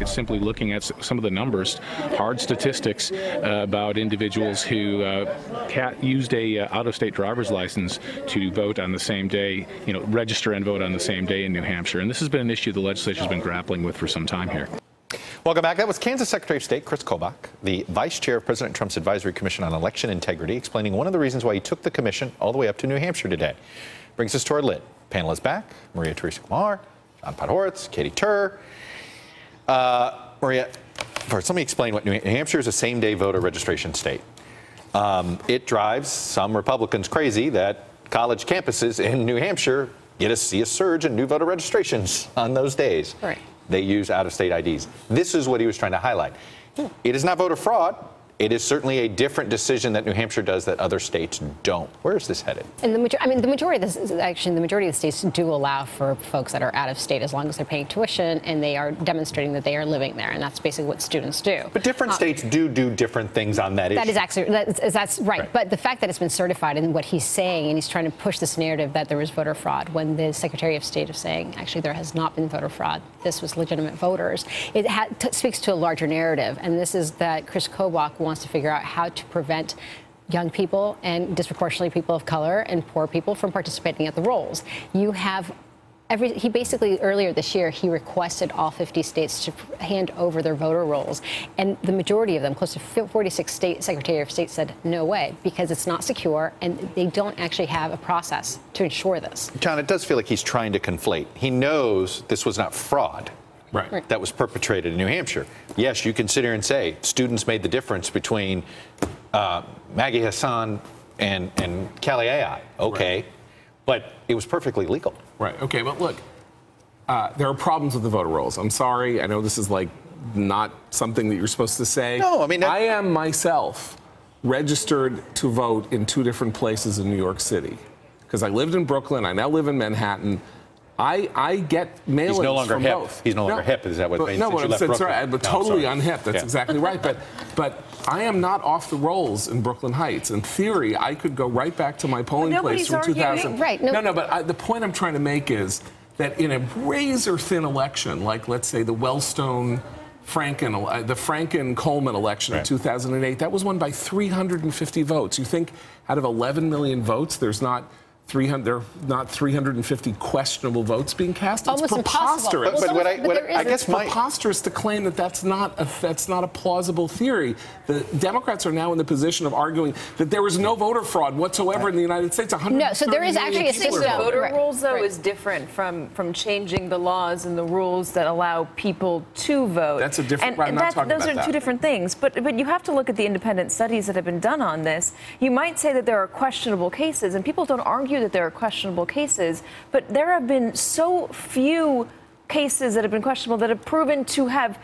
simply looking at some of the numbers, hard statistics about individuals who used a out-of-state driver's license to vote on the same day, register and vote on the same day in New Hampshire. And this has been an issue the legislature has been grappling with for some time here. Welcome back. That was Kansas Secretary of State Chris Kobach, the vice chair of President Trump's Advisory Commission on Election Integrity, explaining one of the reasons why he took the commission all the way up to New Hampshire today. Brings us to our lid. Panel is back. Maria Teresa Kumar, John Podhoretz, Katie Tur. Maria, first, let me explain what New Hampshire is a same-day voter registration state. It drives some Republicans crazy that college campuses in New Hampshire get to see a surge in new voter registrations on those days. Right. They use out-of-state IDs. This is what he was trying to highlight. It is not voter fraud. It is certainly a different decision that New Hampshire does that other states don't. Where is this headed? And the majority of the states do allow for folks that are out of state as long as they're paying tuition and they are demonstrating that they are living there, and that's basically what students do. But different states do different things on that issue. That is actually that's right. But the fact that it's been certified and what he's saying, and he's trying to push this narrative that there was voter fraud when the Secretary of State is saying actually there has not been voter fraud. This was legitimate voters. It speaks to a larger narrative, and this is that Chris Kobach wants to figure out how to prevent young people and disproportionately people of color and poor people from participating at the rolls. You have he basically earlier this year he requested all 50 states to hand over their voter rolls, and the majority of them, close to 46 state Secretary of State, said no way because it's not secure and they don't actually have a process to ensure this. John, it does feel like he's trying to conflate. He knows this was not fraud. Right. That was perpetrated in New Hampshire. Yes, you can sit here and say students made the difference between Maggie Hassan and Kelly Ayotte. Okay. Right. But it was perfectly legal. Right. Okay. But look, there are problems with the voter rolls. I'm sorry. I know this is like not something that you're supposed to say. No, I mean, I am myself registered to vote in 2 different places in New York City because I lived in Brooklyn. I now live in Manhattan. I get mail-ins He's no longer from hip. Both. He's no longer hip. Is that what means? No, since you left right, but totally unhip. That's exactly right. But I am not off the rolls in Brooklyn Heights. In theory, I could go right back to my polling place from 2000. Right. No, but the point I'm trying to make is that in a razor-thin election, like let's say the Wellstone the Franken-Coleman election in 2008, that was won by 350 votes. You think out of 11 million votes, there's not 350 questionable votes being cast. It's almost preposterous. I guess it's preposterous to claim that that's not a plausible theory. The Democrats are now in the position of arguing that there was no voter fraud whatsoever in the United States. No, so there is actually a system. Voter rules, though, is different from changing the laws and the rules that allow people to vote. That's a different. I'm not talking about that. Those are 2 different things. But you have to look at the independent studies that have been done on this. You might say that there are questionable cases, and people don't argue that there are questionable cases, but there have been so few cases that have been questionable that have proven to have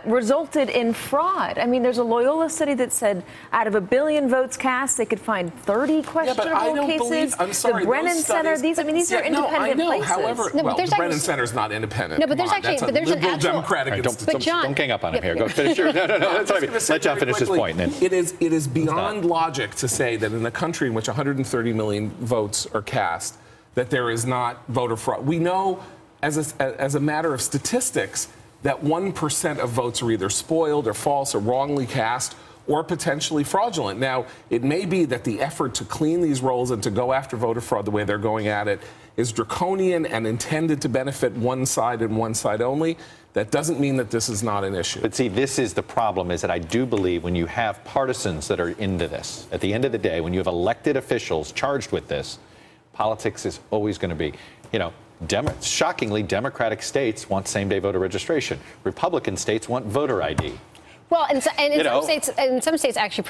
resulted in fraud. I mean, there's a Loyola study that said out of 1 billion votes cast, they could find 30 questionable cases. I'm sorry, the Brennan Center, these are independent places. However, the Brennan Center is not independent. No, but there's that's a liberal Democratic institution. Don't gang up on him here. Go finish your. No. Let John finish his point. It is beyond logic to say that in a country in which 130 million votes are cast, that there is not voter fraud. We know, as a matter of statistics, that 1% of votes are either spoiled or false or wrongly cast or potentially fraudulent. Now, it may be that the effort to clean these rolls and to go after voter fraud the way they're going at it is draconian and intended to benefit one side and one side only. That doesn't mean that this is not an issue. But see, this is the problem, is that I do believe when you have partisans that are into this, at the end of the day, when you have elected officials charged with this, politics is always going to be, shockingly, Democratic states want same-day voter registration. Republican states want voter ID. Well, and some states actually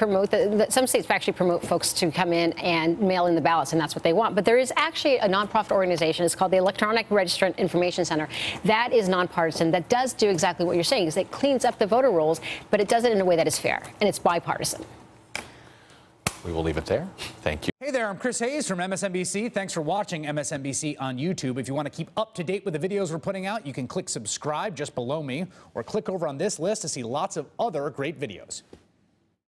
promote folks to come in and mail in the ballots, and that's what they want. But there is actually a nonprofit organization. It's called the Electronic Registrant Information Center. That is nonpartisan. That does do exactly what you're saying. Is it cleans up the voter rolls, but it does it in a way that is fair, and it's bipartisan. We will leave it there. Thank you. Hey there, I'm Chris Hayes from MSNBC. Thanks for watching MSNBC on YouTube. If you want to keep up to date with the videos we're putting out, you can click subscribe just below me or click over on this list to see lots of other great videos.